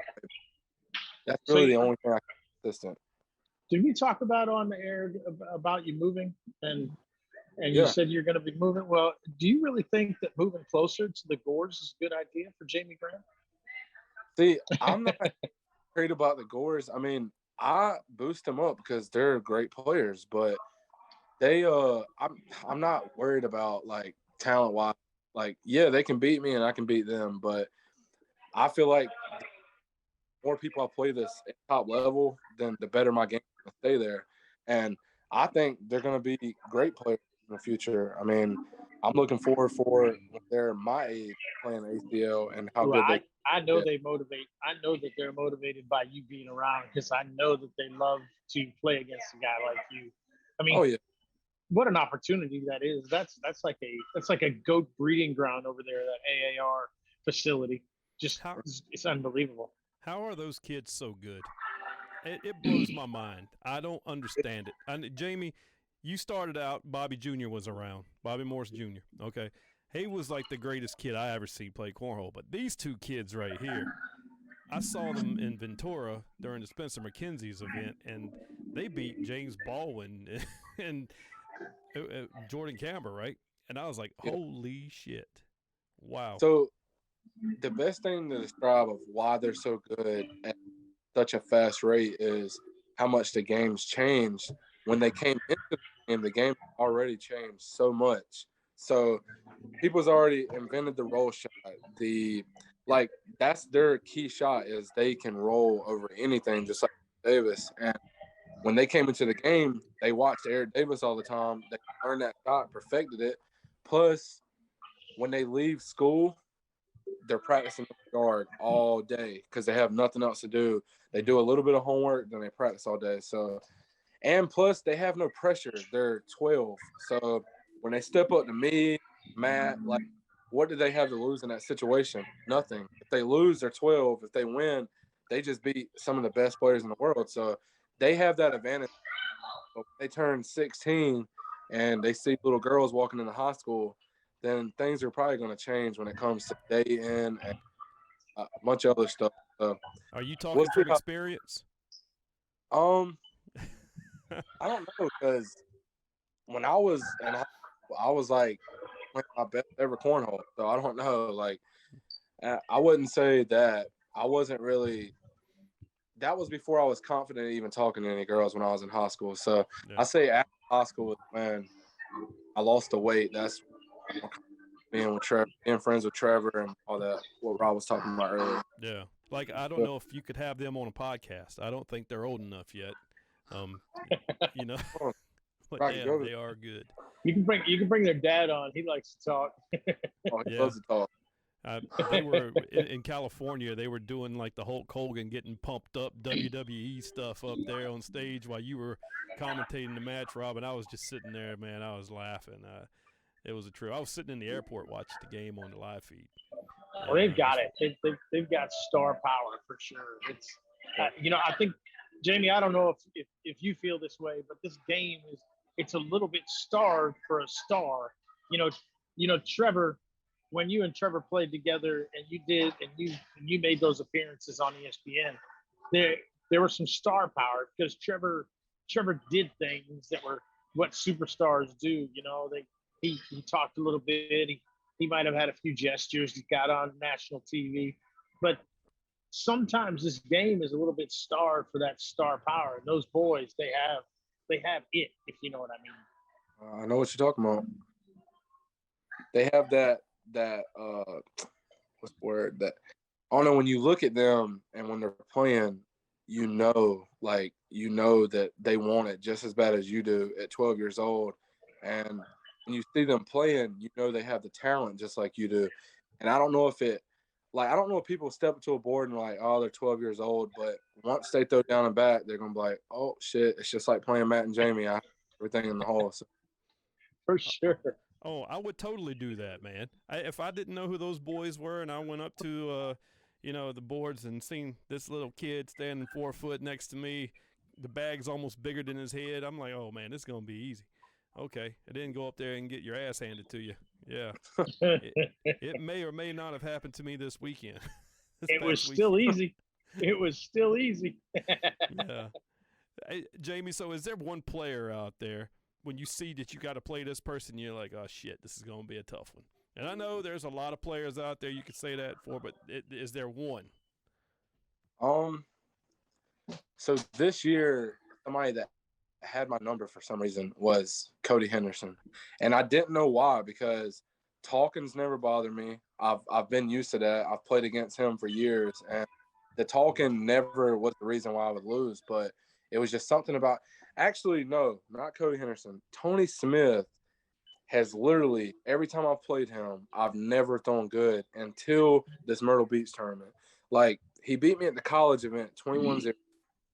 That's really the only thing I can consistent. Did we talk about on the air about you moving and yeah. You said you're going to be moving? Well, do you really think that moving closer to the Gores is a good idea for Jamie Graham? See, I'm not worried about the Gores. I mean, I boost them up because they're great players, but they I'm not worried about like talent wise. Like, yeah, they can beat me and I can beat them, but I feel like the more people I play this at top level, then the better my game can stay there. And I think they're going to be great players in the future. I mean, I'm looking forward for when they're my age playing ACL and how good they. I know they motivate. I know that they're motivated by you being around because I know that they love to play against a guy like you. I mean, oh yeah. What an opportunity that is. That's like a goat breeding ground over there, that AAR facility. Just it's unbelievable. How are those kids so good? It blows my mind. I don't understand it. Jamie, you started out, Bobby Jr. was around. Bobby Morris Jr. Okay. He was like the greatest kid I ever see play cornhole. But these two kids right here, I saw them in Ventura during the Spencer McKenzie's event, and they beat James Baldwin and Jordan Camber, right? And I was like, holy shit. Wow. So the best thing to describe of why they're so good at such a fast rate is how much the game's changed. When they came into the game already changed so much. So people's already invented the roll shot. That's their key shot is they can roll over anything, just like Davis. And when they came into the game, they watched Eric Davis all the time. They learned that shot, perfected it. Plus, when they leave school, they're practicing the guard all day because they have nothing else to do. They do a little bit of homework, then they practice all day. So, and plus, they have no pressure. They're 12. So when they step up to me, Matt, like, what do they have to lose in that situation? Nothing. If they lose, they're 12. If they win, they just beat some of the best players in the world. So they have that advantage. But when they turn 16 and they see little girls walking into high school, then things are probably going to change when it comes to day-in and a bunch of other stuff. Are you talking from experience? I don't know, because when I was in high school, I was like playing my best ever cornhole. So I don't know. Like, I wouldn't say that. I wasn't really. That was before I was confident even talking to any girls when I was in high school. So I say after high school, when I lost the weight, that's being with Trevor, being friends with Trevor, and all that. What Rob was talking about earlier. Yeah, like I don't know if you could have them on a podcast. I don't think they're old enough yet. You know, but damn, they are good. You can bring their dad on. He likes to talk. He loves to talk. They were in California. They were doing like the Hulk Hogan getting pumped up WWE stuff up there on stage while you were commentating the match, Rob. And I was just sitting there, man. I was laughing. It was a trip. I was sitting in the airport watching the game on the live feed. Well, they've got it. They've got star power for sure. I think, Jamie, I don't know if you feel this way, but this game it's a little bit starved for a star. You know, Trevor, when you and Trevor played together and you made those appearances on ESPN, there was some star power because Trevor did things that were what superstars do. He talked a little bit. He might have had a few gestures. He got on national TV, but sometimes this game is a little bit starved for that star power. And those boys, they have it, if you know what I mean. I know what you're talking about. They have that what's the word, that I don't know, when you look at them and when they're playing, that they want it just as bad as you do at 12 years old. And when you see them playing, they have the talent just like you do. And I don't know if people step up to a board and like, oh, they're 12 years old, but once they throw down and back, they're gonna be like, oh shit, it's just like playing Matt and Jamie. I have everything in the hole. So. For sure. Oh, I would totally do that, man. If I didn't know who those boys were and I went up to, the boards and seen this little kid standing 4 foot next to me, the bag's almost bigger than his head, I'm like, oh, man, this is going to be easy. Okay, and then go up there and get your ass handed to you. Yeah. It may or may not have happened to me this weekend. It was still easy. It was still easy. Yeah. Hey, Jamie, so is there one player out there when you see that you got to play this person, you're like, oh, shit, this is going to be a tough one? And I know there's a lot of players out there you could say that for, but is there one? So this year, somebody that had my number for some reason was Cody Henderson. And I didn't know why, because talking's never bothered me. I've been used to that. I've played against him for years, and the talking never was the reason why I would lose, but it was just something about – actually, no, not Cody Henderson. Tony Smith has literally, every time I've played him, I've never thrown good until this Myrtle Beach tournament. Like, he beat me at the college event 21-0.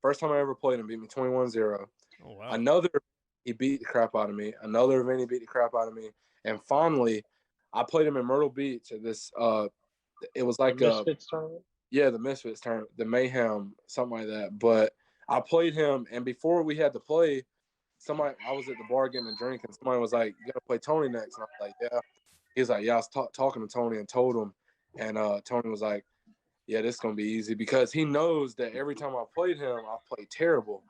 First time I ever played him, beat me 21-0. Oh, wow. Another, he beat the crap out of me. Another event, he beat the crap out of me. And finally, I played him in Myrtle Beach at this, it was like the Misfits tournament? Yeah, the Misfits tournament, the Mayhem, something like that. But I played him, and before we had to play, I was at the bar getting a drink, and somebody was like, you got to play Tony next. And I was like, yeah. He was like, yeah, I was talking to Tony and told him. And Tony was like, yeah, this is going to be easy, because he knows that every time I played him, I played terrible.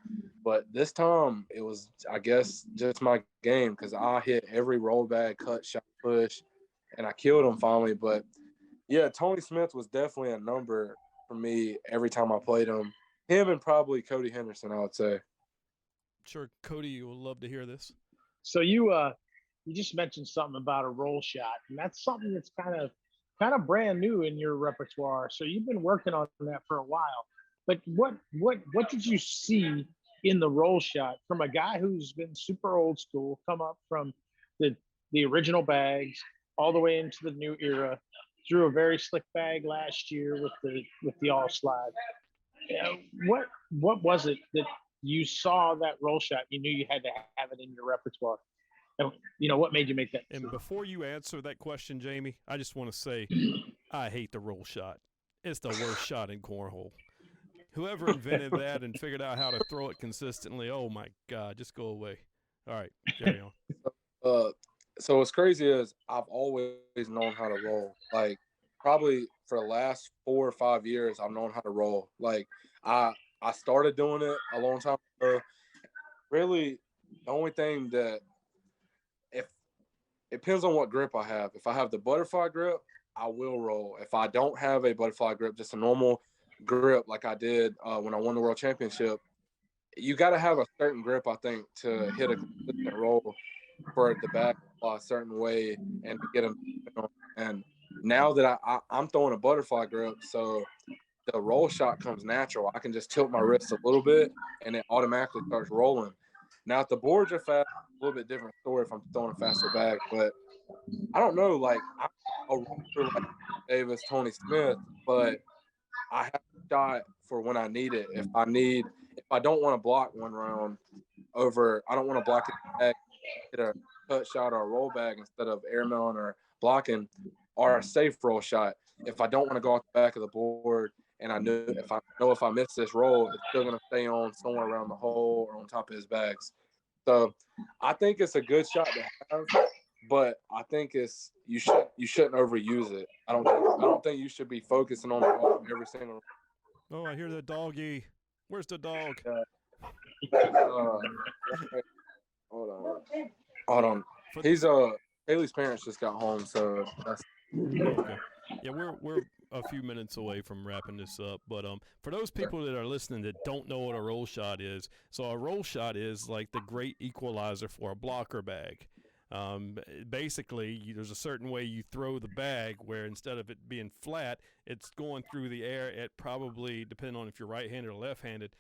But this time, it was, I guess, just my game, because I hit every rollback, cut, shot, push, and I killed him finally. But, yeah, Tony Smith was definitely a number for me every time I played him. Him and probably Cody Henderson, I would say. Sure, Cody, you will love to hear this. So you just mentioned something about a roll shot, and that's something that's kind of brand new in your repertoire. So you've been working on that for a while. But what did you see in the roll shot from a guy who's been super old school, come up from the original bags all the way into the new era, threw a very slick bag last year with the all slide? What was it that you saw that roll shot, you knew you had to have it in your repertoire? And, what made you make that decision? And before you answer that question, Jamie, I just want to say I hate the roll shot. It's the worst shot in cornhole. Whoever invented that and figured out how to throw it consistently, oh, my God, just go away. All right, carry on. So what's crazy is I've always known how to roll. Like, probably for the last 4 or 5 years, I've known how to roll. Like, I started doing it a long time ago. Really, the only thing that it depends on what grip I have. If I have the butterfly grip, I will roll. If I don't have a butterfly grip, just a normal grip like I did when I won the world championship, you got to have a certain grip, I think, to hit a consistent roll for the back a certain way and to get them. And now that I'm throwing a butterfly grip, so the roll shot comes natural. I can just tilt my wrist a little bit, and it automatically starts rolling. Now, if the boards are fast, a little bit different story if I'm throwing a faster bag. But I don't know, like, I'm a roller like Davis, Tony Smith, but I have a shot for when I need it. If I don't want to block one round I don't want to block it back, hit a cut shot or a roll bag instead of airmailing or blocking, or a safe roll shot. If I don't want to go off the back of the board, and I knew if I know if I miss this roll, it's still going to stay on somewhere around the hole or on top of his bags. So I think it's a good shot to have, but I think it's you shouldn't overuse it. I don't think you should be focusing on the ball every single. Oh, I hear the doggy. Where's the dog? Hold on. He's Haley's parents just got home, so that's okay. Yeah, we're a few minutes away from wrapping this up, but for those people that are listening that don't know what a roll shot is, so a roll shot is like the great equalizer for a blocker bag. Basically, there's a certain way you throw the bag where instead of it being flat, it's going through the air at probably, depending on if you're right-handed or left-handed,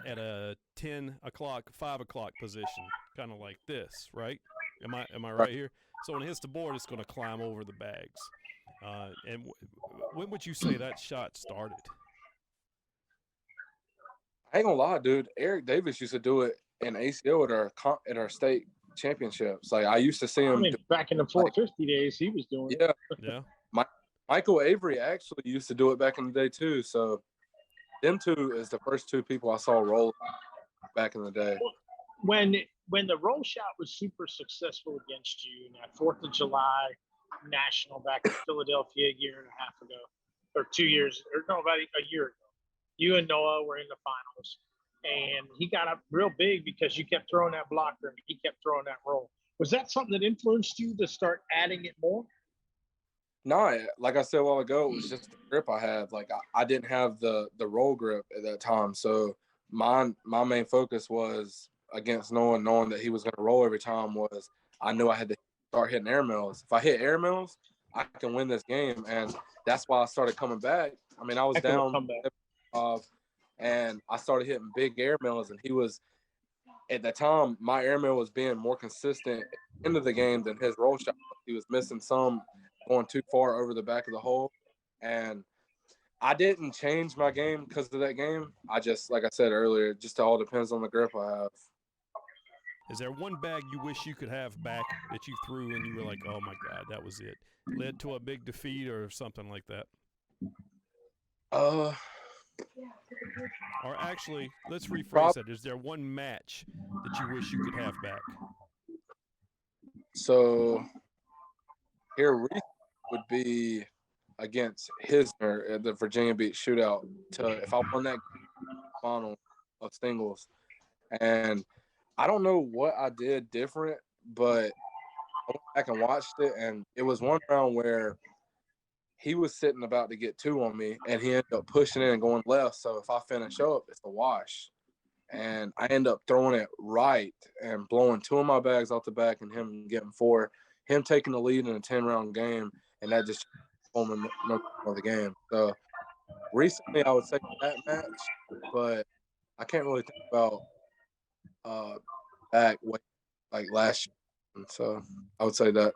at a 10 o'clock, 5 o'clock position, kind of like this, right? Am I right here? So when it hits the board, it's going to climb over the bags. And when would you say that shot started? I ain't gonna lie, dude. Eric Davis used to do it in ACO at our state championships. Like I used to see him back in the 450 days, he was doing it. Yeah. Michael Avery actually used to do it back in the day too. So them two is the first two people I saw roll back in the day. When the roll shot was super successful against you in that 4th of July national back in Philadelphia a year and a half ago, or 2 years, or no, about a year ago, you and Noah were in the finals, and he got up real big because you kept throwing that blocker and he kept throwing that roll. Was that something that influenced you to start adding it more? No, like I said a while ago, it was just the grip I had. Like I didn't have the roll grip at that time, so my main focus was against Noah, knowing that he was going to roll every time. Was I knew I had to start hitting air mills. If I hit air mills, I can win this game, and that's why I started coming back. I mean, I was down, and I started hitting big air mills, and he was at that time my air mill was being more consistent into the game than his roll shot. He was missing some, going too far over the back of the hole, and I didn't change my game because of that game. I just, like I said earlier, it just all depends on the grip I have. Is there one bag you wish you could have back that you threw and you were like, oh my God, that was it? Led to a big defeat or something like that? Or actually, let's rephrase that. Is there one match that you wish you could have back? So here would be against Hisner at the Virginia Beach shootout. If I won that final of singles, and I don't know what I did different, but I went back and watched it, and it was one round where he was sitting about to get two on me, and he ended up pushing in and going left. So if I finish up, it's a wash. And I end up throwing it right and blowing two of my bags off the back and him getting four, him taking the lead in a 10-round game, and that just home in the game. So recently I would say that match, but I can't really think about back like last year. And so I would say that.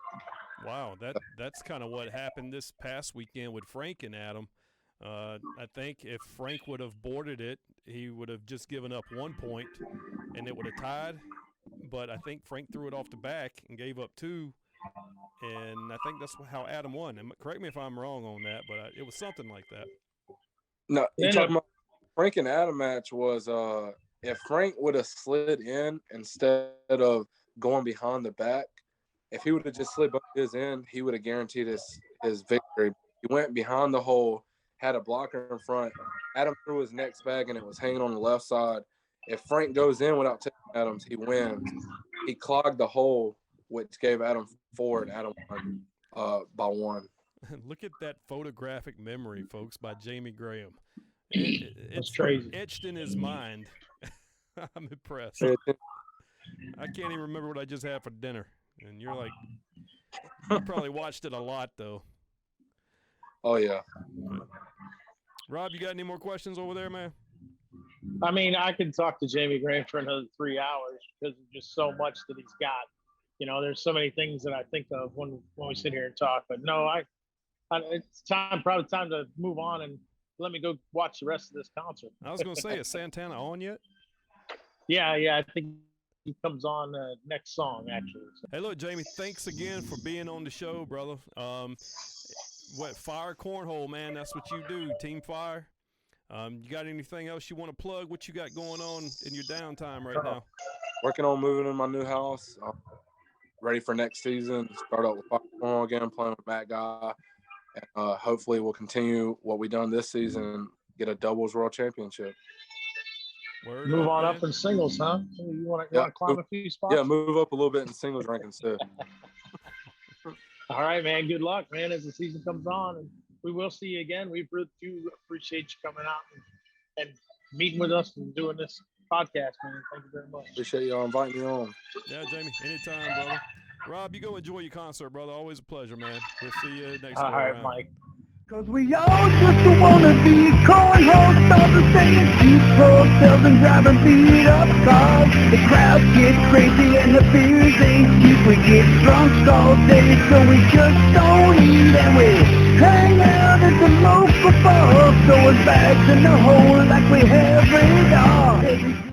Wow, that's kind of what happened this past weekend with Frank and Adam. I think if Frank would have boarded it, he would have just given up 1 point, and it would have tied. But I think Frank threw it off the back and gave up two, and I think that's how Adam won. And correct me if I'm wrong on that, but it was something like that. No, you're talking about Frank and Adam match was if Frank would have slid in instead of going behind the back, if he would have just slid both his in, he would have guaranteed his victory. He went behind the hole, had a blocker in front. Adam threw his next bag, and it was hanging on the left side. If Frank goes in without taking Adams, he wins. He clogged the hole, which gave Adam four, and Adam won by one. Look at that photographic memory, folks, by Jamie Graham. It's crazy. Etched in his mind. I'm impressed. I can't even remember what I just had for dinner. And you're like, you probably watched it a lot, though. Oh, yeah. Rob, you got any more questions over there, man? I mean, I can talk to Jamie Graham for another 3 hours because of just so much that he's got. You know, there's so many things that I think of when we sit here and talk. But no, it's probably time to move on and let me go watch the rest of this concert. I was going to say, is Santana on yet? Yeah, I think he comes on next song, actually. So. Hey, look, Jamie, thanks again for being on the show, brother. Fire Cornhole, man, that's what you do, Team Fire. You got anything else you want to plug? What you got going on in your downtime right now? Working on moving in my new house. Ready for next season. Start up with cornhole again, playing with Matt Guy. And hopefully we'll continue what we done this season and get a doubles world championship. Move on up in singles, huh? You want to climb a few spots? Yeah, move up a little bit in singles rankings too. All right, man. Good luck, man, as the season comes on. And we will see you again. We really do appreciate you coming out and meeting with us and doing this podcast, man. Thank you very much. Appreciate y'all inviting me on. Yeah, Jamie, anytime, brother. Rob, you go enjoy your concert, brother. Always a pleasure, man. We'll see you next time. All right, Mike. Cause we all just wanna be cornhole stars, saying keep ourselves and driving beat up cars. The crowd gets crazy and the beers ain't cheap. We get drunk all day, so we just don't eat. And we hang out at the local bar, throwing bags in the hole like we have it all.